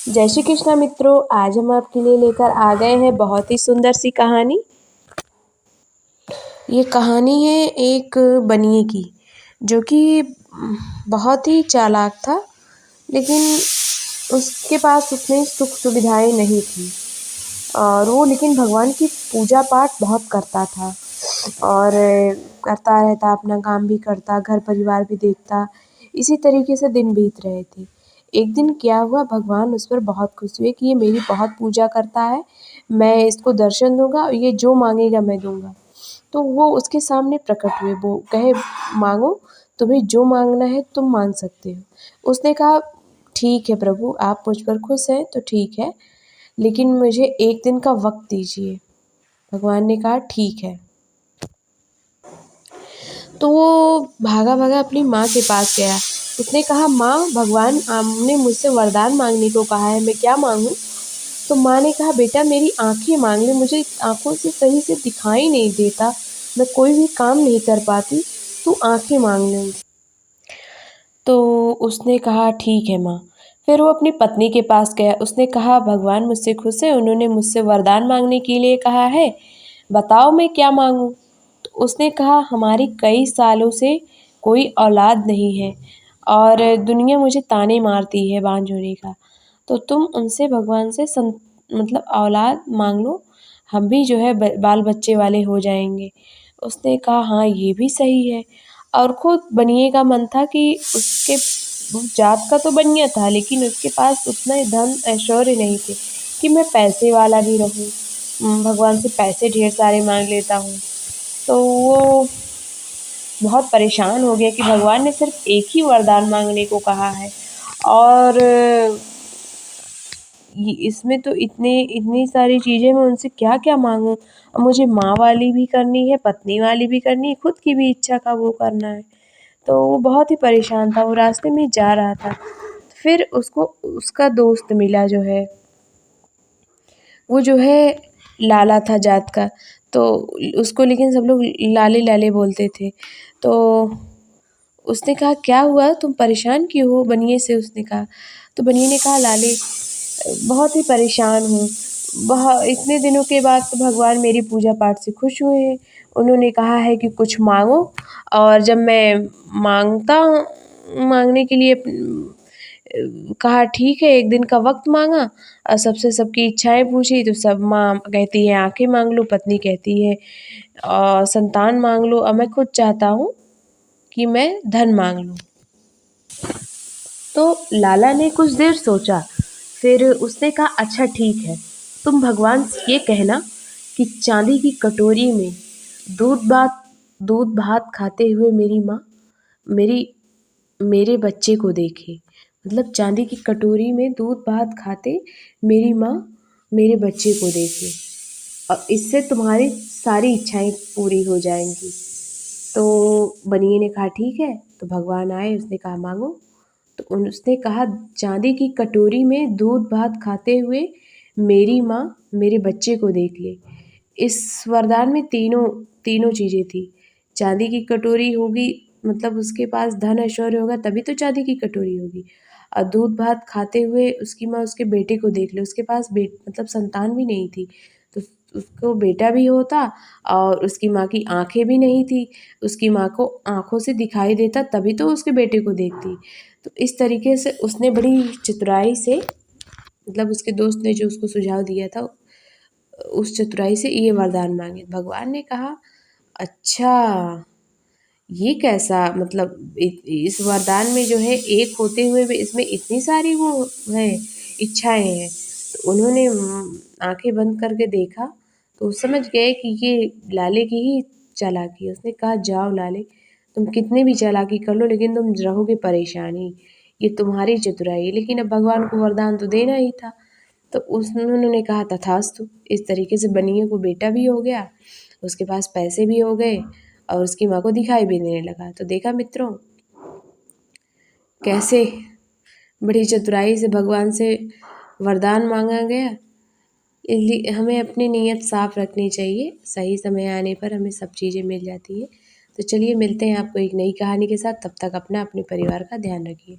जय श्री कृष्णा मित्रों, आज हम आपके लिए लेकर आ गए हैं बहुत ही सुंदर सी कहानी। ये कहानी है एक बनिए की, जो कि बहुत ही चालाक था, लेकिन उसके पास उतनी सुख सुविधाएं नहीं थी। और वो लेकिन भगवान की पूजा पाठ बहुत करता था और करता रहता, अपना काम भी करता, घर परिवार भी देखता। इसी तरीके से दिन बीत रहे थे। एक दिन क्या हुआ, भगवान उस पर बहुत खुश हुए कि ये मेरी बहुत पूजा करता है, मैं इसको दर्शन दूंगा और ये जो मांगेगा मैं दूंगा। तो वो उसके सामने प्रकट हुए, वो कहे मांगो, तुम्हें जो मांगना है तुम मांग सकते हो। उसने कहा ठीक है प्रभु, आप मुझ पर खुश हैं तो ठीक है, लेकिन मुझे एक दिन का वक्त दीजिए। भगवान ने कहा ठीक है। तो वो भागा भागा अपनी माँ के पास गया। उसने कहा माँ, भगवान ने मुझसे वरदान मांगने को कहा है, मैं क्या मांगूँ? तो माँ ने कहा बेटा मेरी आँखें मांग ले, मुझे आँखों से सही से दिखाई नहीं देता, मैं कोई भी काम नहीं कर पाती, तू आँखें मांग ले। तो उसने कहा ठीक है माँ। फिर वो अपनी पत्नी के पास गया। उसने कहा भगवान मुझसे खुश है, उन्होंने मुझसे वरदान मांगने के लिए कहा है, बताओ मैं क्या मांगूँ? तो उसने कहा हमारी कई सालों से कोई औलाद नहीं है और दुनिया मुझे ताने मारती है बांझ होने का, तो तुम उनसे भगवान से मतलब औलाद मांग लो, हम भी जो है बाल बच्चे वाले हो जाएंगे। उसने कहा हाँ ये भी सही है। और खुद बनिए का मन था कि उसके जात का तो बनिया था, लेकिन उसके पास उतना धन ऐश्वर्य नहीं थे कि मैं पैसे वाला भी रहूं, भगवान से पैसे ढेर सारे मांग लेता हूँ। तो वो बहुत परेशान हो गया कि भगवान ने सिर्फ एक ही वरदान मांगने को कहा है और इसमें तो इतनी सारी चीज़ें, मैं उनसे क्या क्या मांगूं? अब मुझे माँ वाली भी करनी है, पत्नी वाली भी करनी है, खुद की भी इच्छा का वो करना है। तो वो बहुत ही परेशान था। वो रास्ते में जा रहा था, फिर उसको उसका दोस्त मिला जो है, वो जो है लाला था जात का। तो उसको लेकिन सब लोग लाले लाले बोलते थे। तो उसने कहा क्या हुआ, तुम परेशान क्यों हो बनिए से? उसने कहा। तो बनिए ने कहा लाले, बहुत ही परेशान हूँ, बहुत इतने दिनों के बाद तो भगवान मेरी पूजा पाठ से खुश हुए हैं, उन्होंने कहा है कि कुछ मांगो, और जब मैं मांगता मांगने के लिए कहा ठीक है, एक दिन का वक्त मांगा और सबसे सबकी इच्छाएं पूछी, तो सब माँ कहती है आंखें मांग लो, पत्नी कहती है संतान मांग लो, और मैं खुद चाहता हूँ कि मैं धन मांग लूँ। तो लाला ने कुछ देर सोचा, फिर उसने कहा अच्छा ठीक है, तुम भगवान से ये कहना कि चांदी की कटोरी में दूध भात खाते हुए मेरी माँ मेरी मेरे बच्चे को देखे। मतलब चांदी की कटोरी में दूध भात खाते मेरी माँ मेरे बच्चे को देखे, और इससे तुम्हारी सारी इच्छाएं पूरी हो जाएंगी। तो बनिए ने कहा ठीक है। तो भगवान आए, उसने कहा मांगो। तो उसने कहा चांदी की कटोरी में दूध भात खाते हुए मेरी माँ मेरे बच्चे को देख ले। इस वरदान में तीनों तीनों चीज़ें थी। चांदी की कटोरी होगी, मतलब उसके पास धन ऐश्वर्य होगा तभी तो चांदी की कटोरी होगी। और दूध भात खाते हुए उसकी माँ उसके बेटे को देख ले, उसके पास मतलब संतान भी नहीं थी, तो उसको बेटा भी होता, और उसकी माँ की आंखें भी नहीं थी, उसकी माँ को आंखों से दिखाई देता तभी तो उसके बेटे को देखती। तो इस तरीके से उसने बड़ी चतुराई से, मतलब उसके दोस्त ने जो उसको सुझाव दिया था, उस चतुराई से ये वरदान मांगे। भगवान ने कहा अच्छा ये कैसा, मतलब इस वरदान में जो है एक होते हुए भी इसमें इतनी सारी वो है, इच्छाएं हैं। तो उन्होंने आंखें बंद करके देखा, तो समझ गए कि ये लाले की ही चालाकी है। उसने कहा जाओ लाले, तुम कितनी भी चालाकी कर लो लेकिन तुम रहोगे परेशान ही, ये तुम्हारी चतुराई है। लेकिन अब भगवान को वरदान तो देना ही था। तो उन्होंने कहा तथास्तु। इस तरीके से बनिए को बेटा भी हो गया, उसके पास पैसे भी हो गए, और उसकी माँ को दिखाई भी देने लगा। तो देखा मित्रों, कैसे बड़ी चतुराई से भगवान से वरदान मांगा गया। इसलिए हमें अपनी नीयत साफ रखनी चाहिए, सही समय आने पर हमें सब चीज़ें मिल जाती हैं। तो चलिए मिलते हैं आपको एक नई कहानी के साथ, तब तक अपना अपने परिवार का ध्यान रखिए।